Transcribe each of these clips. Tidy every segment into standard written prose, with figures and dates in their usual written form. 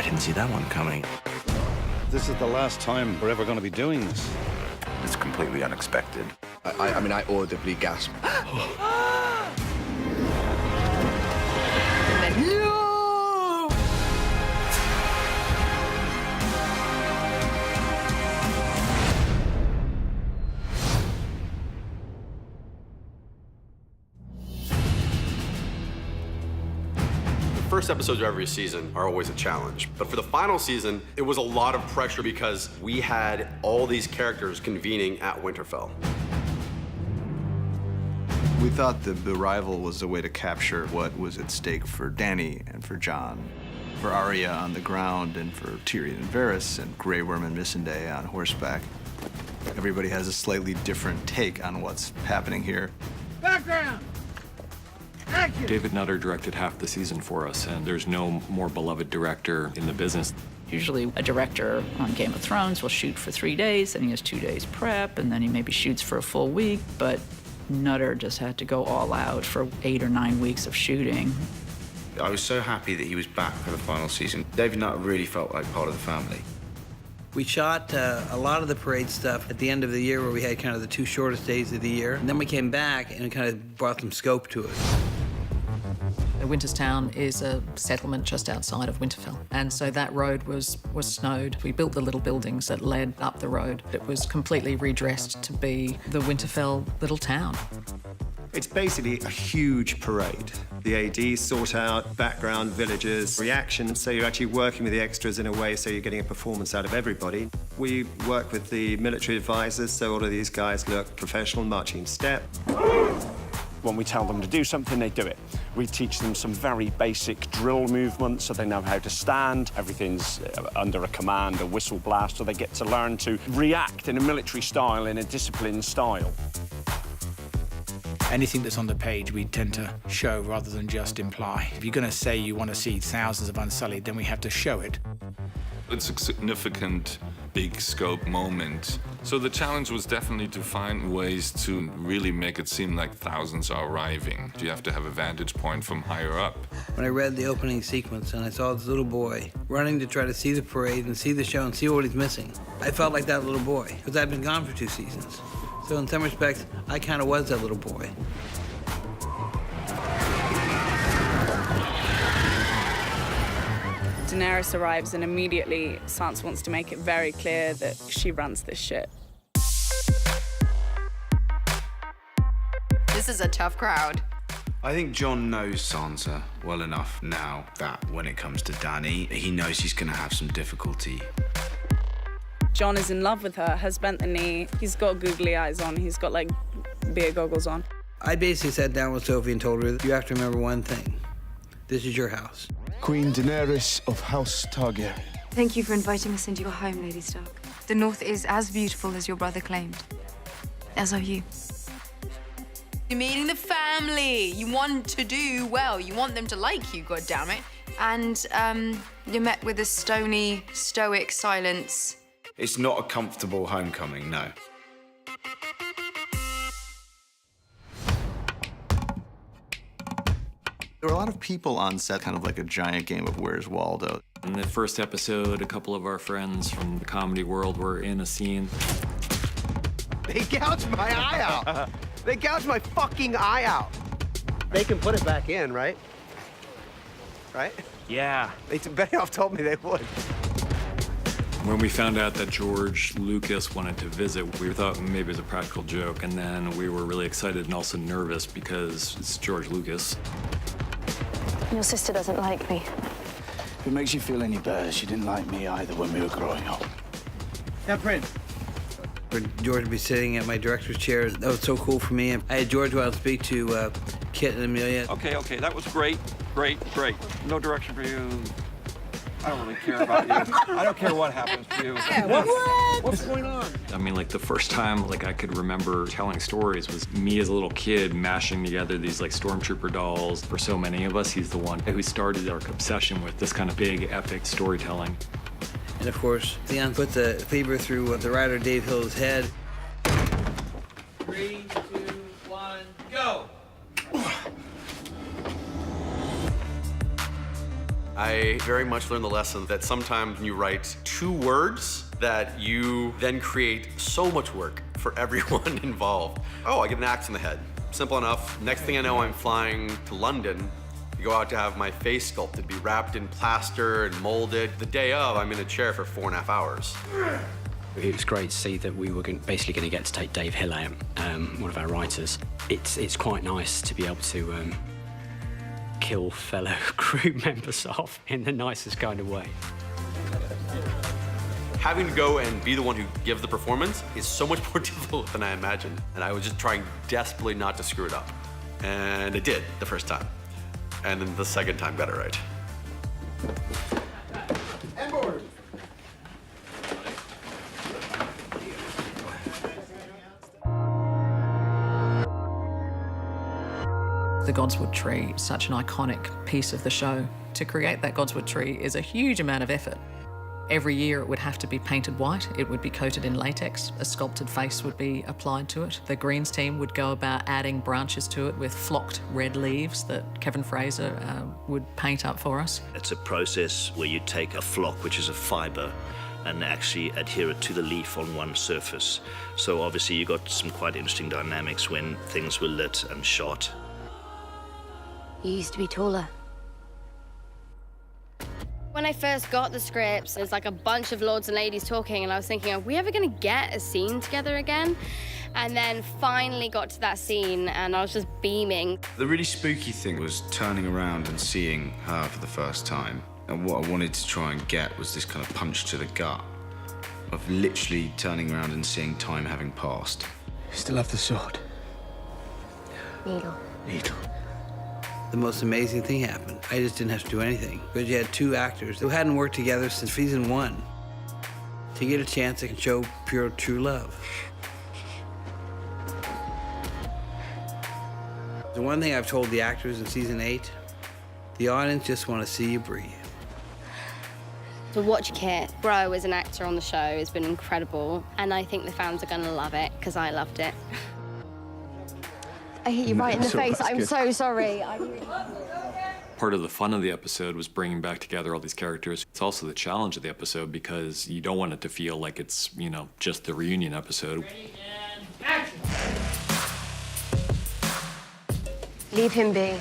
didn't see that one coming. This is the last time we're ever going to be doing this. It's completely unexpected. I mean, I audibly gasped. And then, no! First episodes of every season are always a challenge. But for the final season, it was a lot of pressure because we had all these characters convening at Winterfell. We thought the rival was a way to capture what was at stake for Dany and for Jon, for Arya on the ground and for Tyrion and Varys and Grey Worm and Missandei on horseback. Everybody has a slightly different take on what's happening here. Background! Action! David Nutter directed half the season for us, and there's no more beloved director in the business. Usually a director on Game of Thrones will shoot for 3 days, and he has 2 days prep, and then he maybe shoots for a full week, but Nutter just had to go all out for 8 or 9 weeks of shooting. I was so happy that he was back for the final season. David Nutter really felt like part of the family. We shot a lot of the parade stuff at the end of the year where we had kind of the 2 shortest days of the year. And then we came back and it kind of brought some scope to it. Winterstown is a settlement just outside of Winterfell, and so that road was snowed. We built the little buildings that led up the road. It was completely redressed to be the Winterfell little town. It's basically a huge parade. The AD sort out background, villagers, reactions, so you're actually working with the extras in a way so you're getting a performance out of everybody. We work with the military advisors, so all of these guys look professional, marching step. When we tell them to do something, they do it. We teach them some very basic drill movements so they know how to stand. Everything's under a command, a whistle blast, so they get to learn to react in a military style, in a disciplined style. Anything that's on the page, we tend to show rather than just imply. If you're going to say you want to see thousands of Unsullied, then we have to show it. It's a significant, big scope moment. So the challenge was definitely to find ways to really make it seem like thousands are arriving. You have to have a vantage point from higher up. When I read the opening sequence and I saw this little boy running to try to see the parade and see the show and see what he's missing, I felt like that little boy, because I've been gone for 2 seasons. So in some respects, I kind of was that little boy. Daenerys arrives and immediately Sansa wants to make it very clear that she runs this shit. This is a tough crowd. I think Jon knows Sansa well enough now that when it comes to Dany, he knows he's going to have some difficulty. Jon is in love with her, has bent the knee, he's got googly eyes on, he's got like beer goggles on. I basically sat down with Sophie and told her, you have to remember one thing. This is your house. Queen Daenerys of House Targaryen. Thank you for inviting us into your home, Lady Stark. The North is as beautiful as your brother claimed. As are you. You're meeting the family. You want to do well. You want them to like you, goddammit. And you're met with a stony, stoic silence. It's not a comfortable homecoming, no. There were a lot of people on set, kind of like a giant game of Where's Waldo. In the first episode, a couple of our friends from the comedy world were in a scene. They gouged my eye out. They gouged my fucking eye out. They can put it back in, right? Right? Yeah. Benioff told me they would. When we found out that George Lucas wanted to visit, we thought maybe it was a practical joke, and then we were really excited and also nervous because it's George Lucas. Your sister doesn't like me. If it makes you feel any better, she didn't like me either when we were growing up. Now, Prince. For George to be sitting at my director's chair, that was so cool for me. I had George go out and speak to Kit and Amelia. Okay, that was great. No direction for you. I don't really care about you. I don't care what happens to you. What's going on? I mean, like, the first time, like, I could remember telling stories was me as a little kid mashing together these, like, stormtrooper dolls. For so many of us, he's the one who started our obsession with this kind of big, epic storytelling. And, of course, Theon put the fever through the rider Dave Hill's head. 3, 2, 1, go! I very much learned the lesson that sometimes when you write 2 words, that you then create so much work for everyone involved. Oh, I get an axe in the head. Simple enough. Next thing I know, I'm flying to London to go out to have my face sculpted, be wrapped in plaster and molded. The day of, I'm in a chair for 4.5 hours. It was great to see that we were basically going to get to take Dave Hill out, one of our writers. It's quite nice to be able to kill fellow crew members off in the nicest kind of way. Having to go and be the one who gives the performance is so much more difficult than I imagined. And I was just trying desperately not to screw it up. And I did the first time. And then the second time got it right. And board. The Godswood tree is such an iconic piece of the show. To create that Godswood tree is a huge amount of effort. Every year it would have to be painted white, it would be coated in latex, a sculpted face would be applied to it. The greens team would go about adding branches to it with flocked red leaves that Kevin Fraser would paint up for us. It's a process where you take a flock, which is a fibre, and actually adhere it to the leaf on one surface. So obviously you got some quite interesting dynamics when things were lit and shot. You used to be taller. When I first got the scripts, there's like a bunch of lords and ladies talking, and I was thinking, are we ever going to get a scene together again? And then finally got to that scene, and I was just beaming. The really spooky thing was turning around and seeing her for the first time. And what I wanted to try and get was this kind of punch to the gut of literally turning around and seeing time having passed. You still have the sword? Needle. Needle. The most amazing thing happened. I just didn't have to do anything. Because you had 2 actors who hadn't worked together since season 1 to get a chance to show pure, true love. The one thing I've told the actors in season 8, the audience just want to see you breathe. To watch Kit grow as an actor on the show has been incredible, and I think the fans are going to love it, because I loved it. I hit you right in the face. I'm so sorry. Part of the fun of the episode was bringing back together all these characters. It's also the challenge of the episode because you don't want it to feel like it's, you know, just the reunion episode. Leave him be.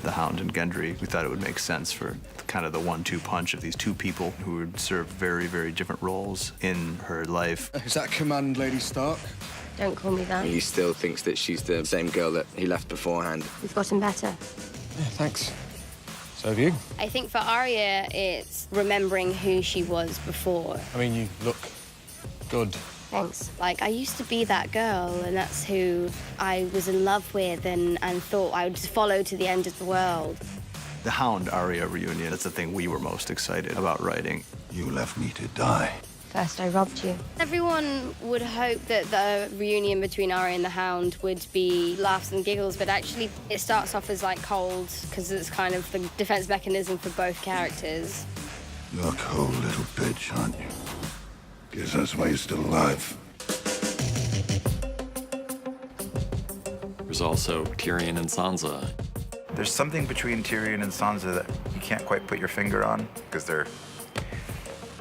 The Hound and Gendry, we thought it would make sense for kind of the 1-2 punch of these 2 people who would serve very, very different roles in her life. Is that command, Lady Stark? Don't call me that. He still thinks that she's the same girl that he left beforehand. We've gotten better. Yeah, thanks. So have you. I think for Arya, it's remembering who she was before. I mean, you look good. Thanks. Like, I used to be that girl, and that's who I was in love with and thought I would just follow to the end of the world. The Hound Arya reunion, that's the thing we were most excited about writing. You left me to die. First, I robbed you. Everyone would hope that the reunion between Arya and the Hound would be laughs and giggles, but actually it starts off as like cold, because it's kind of the defense mechanism for both characters. You're a cold little bitch, aren't you? Guess that's why you're still alive. There's also Tyrion and Sansa. There's something between Tyrion and Sansa that you can't quite put your finger on, because they're...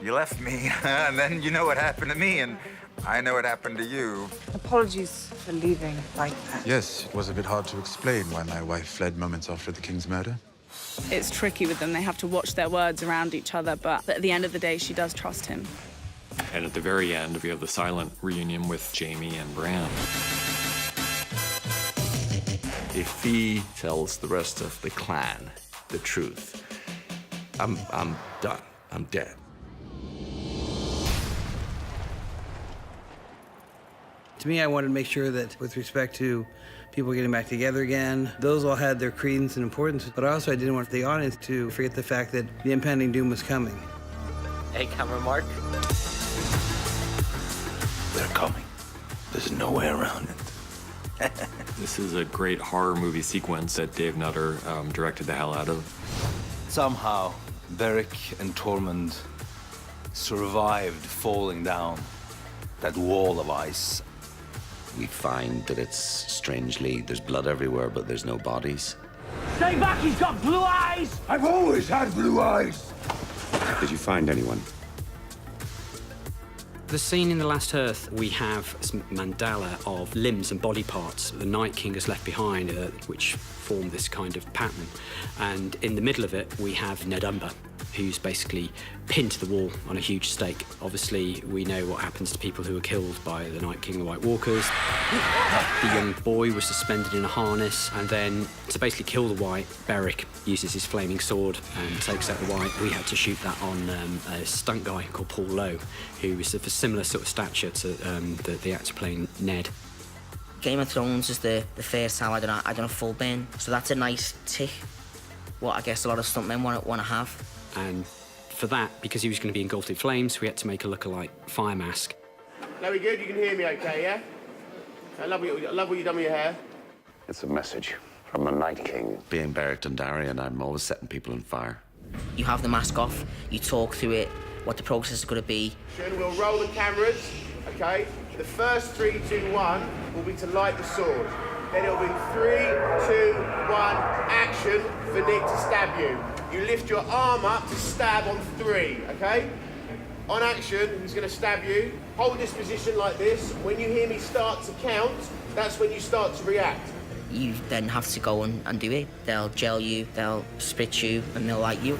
You left me, and then you know what happened to me, and I know what happened to you. Apologies for leaving like that. Yes, it was a bit hard to explain why my wife fled moments after the king's murder. It's tricky with them. They have to watch their words around each other, but at the end of the day, she does trust him. And at the very end, we have the silent reunion with Jaime and Bran. If he tells the rest of the clan the truth, I'm done. I'm dead. To me, I wanted to make sure that with respect to people getting back together again, those all had their credence and importance, but also I didn't want the audience to forget the fact that the impending doom was coming. Hey, camera Mark. They're coming. There's no way around it. This is a great horror movie sequence that Dave Nutter directed the hell out of. Somehow, Beric and Tormund survived falling down that wall of ice. We find that it's strangely, there's blood everywhere, but there's no bodies. Stay back, he's got blue eyes! I've always had blue eyes! Did you find anyone? The scene in The Last Earth, we have this mandala of limbs and body parts the Night King has left behind, which form this kind of pattern. And in the middle of it, we have Nedumber, who's basically pinned to the wall on a huge stake. Obviously, we know what happens to people who are killed by the Night King and the White Walkers. The young boy was suspended in a harness, and then to basically kill the White, Beric uses his flaming sword and takes out the White. We had to shoot that on a stunt guy called Paul Lowe, who was of a similar sort of stature to the actor playing Ned. Game of Thrones is the first time I done a full burn, so that's a nice tick. What I guess a lot of stuntmen want to have. And for that, because he was going to be engulfed in flames, we had to make a lookalike fire mask. Now we good? You can hear me okay, yeah? I love what you've done with your hair. It's a message from the Night King. Being Beric Dondarrion, I'm always setting people on fire. You have the mask off, you talk through it, what the process is going to be. We'll roll the cameras, okay? The first 3, 2, 1 will be to light the sword. Then it'll be 3, 2, 1, action for Nick to stab you. You lift your arm up to stab on 3, okay? On action, he's going to stab you. Hold this position like this. When you hear me start to count, that's when you start to react. You then have to go and do it. They'll gel you, they'll spit you, and they'll light you.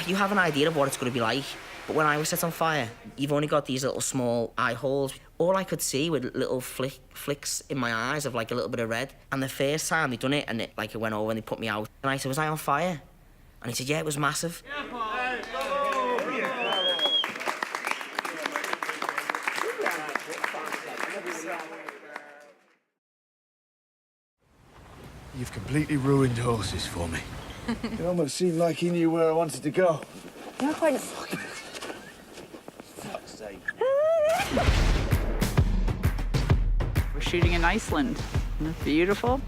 You have an idea of what it's going to be like, but when I was set on fire, you've only got these little small eye holes. All I could see were little flicks in my eyes of like a little bit of red. And the first time they done it, and it went over and they put me out, and I said, was I on fire? And he said, yeah, it was massive. You've completely ruined horses for me. It almost seemed like he knew where I wanted to go. You're quite... Fuck's sake. We're shooting in Iceland. Isn't it beautiful?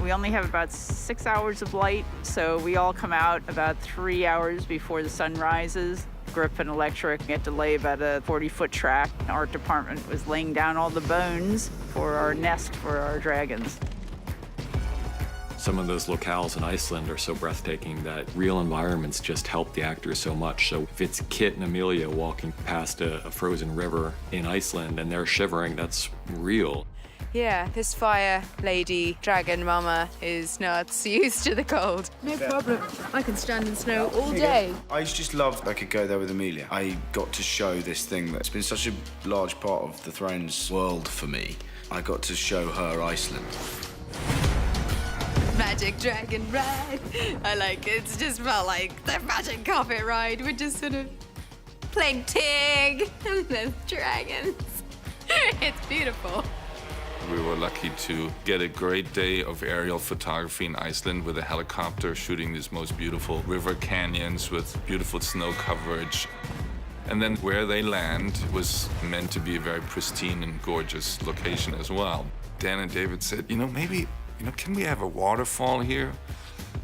We only have about 6 hours of light, so we all come out about 3 hours before the sun rises. Grip and electric had to lay about a 40-foot track. Our art department was laying down all the bones for our nest for our dragons. Some of those locales in Iceland are so breathtaking that real environments just help the actors so much. So if it's Kit and Amelia walking past a frozen river in Iceland and they're shivering, that's real. Yeah, this fire lady, dragon mama, is not used to the cold. No problem. I can stand in snow all day. I just loved I could go there with Amelia. I got to show this thing that's been such a large part of the Thrones world for me. I got to show her Iceland. Magic dragon ride. I like it. It's just felt like the magic carpet ride. We're just sort of playing Tig and the dragons. It's beautiful. We were lucky to get a great day of aerial photography in Iceland with a helicopter shooting these most beautiful river canyons with beautiful snow coverage. And then where they land was meant to be a very pristine and gorgeous location as well. Dan and David said, maybe, can we have a waterfall here?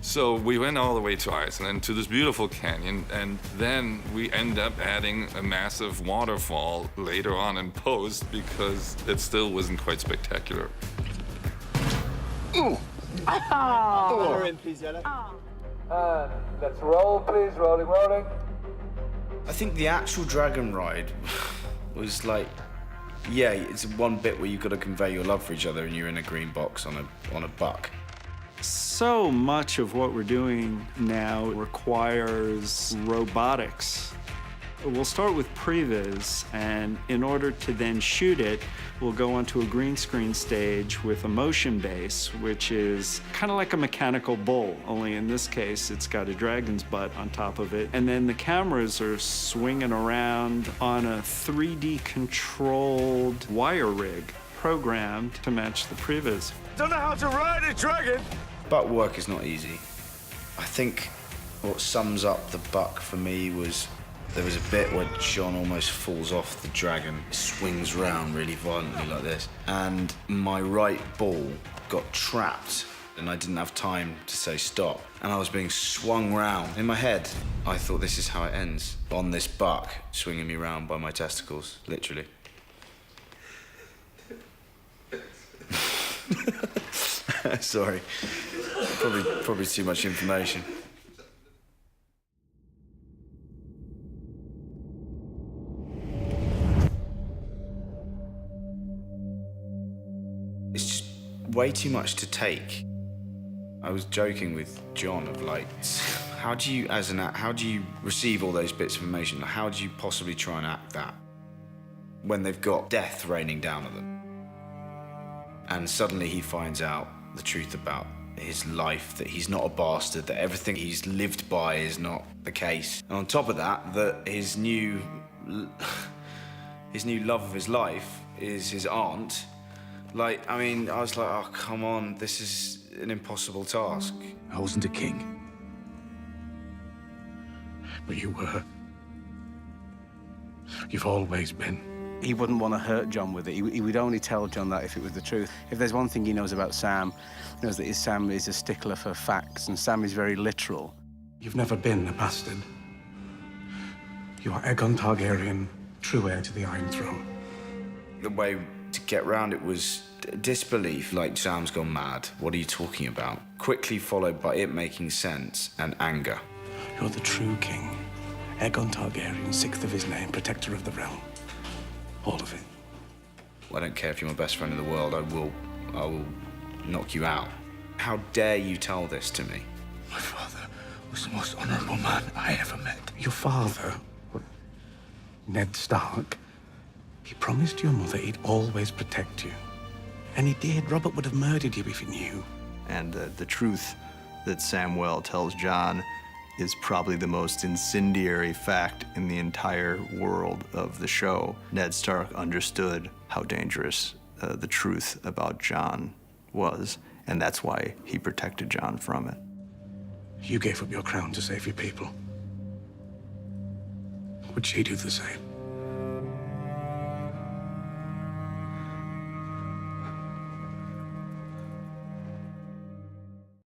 So we went all the way to Iceland, to this beautiful canyon, and then we end up adding a massive waterfall later on in post because it still wasn't quite spectacular. Oh. Let's roll, please. Rolling. I think the actual dragon ride was like, yeah, it's one bit where you've got to convey your love for each other and you're in a green box on a buck. So much of what we're doing now requires robotics. We'll start with previs, and in order to then shoot it, we'll go onto a green screen stage with a motion base, which is kind of like a mechanical bull, only in this case, it's got a dragon's butt on top of it. And then the cameras are swinging around on a 3D controlled wire rig programmed to match the previs. Don't know how to ride a dragon! Buck work is not easy. I think what sums up the buck for me was there was a bit where John almost falls off the dragon, swings round really violently like this, and my right ball got trapped and I didn't have time to say stop. And I was being swung round. In my head, I thought this is how it ends. On this buck, swinging me round by my testicles, literally. Sorry. Probably too much information. It's just way too much to take. I was joking with John of like, how do you receive all those bits of information? How do you possibly try and act that when they've got death raining down on them? And suddenly he finds out the truth about his life, that he's not a bastard, that everything he's lived by is not the case. And on top of that, that his new love of his life is his aunt. Like, I mean, I was like, oh, come on, this is an impossible task. I wasn't a king. But you were. You've always been. He wouldn't want to hurt John with it. He would only tell John that if it was the truth. If there's one thing he knows about Sam, he knows that Sam is a stickler for facts, and Sam is very literal. You've never been a bastard. You are Aegon Targaryen, true heir to the Iron Throne. The way to get round it was disbelief, like Sam's gone mad. What are you talking about? Quickly followed by it making sense and anger. You're the true king. Aegon Targaryen, 6th of his name, protector of the realm. All of it. I don't care if you're my best friend in the world, I will knock you out. How dare you tell this to me? My father was the most honorable man I ever met. Your father, Ned Stark, he promised your mother he'd always protect you. And he did. Robert would have murdered you if he knew. And the truth that Samwell tells John is probably the most incendiary fact in the entire world of the show. Ned Stark understood how dangerous the truth about John was, and that's why he protected John from it. You gave up your crown to save your people. Would she do the same?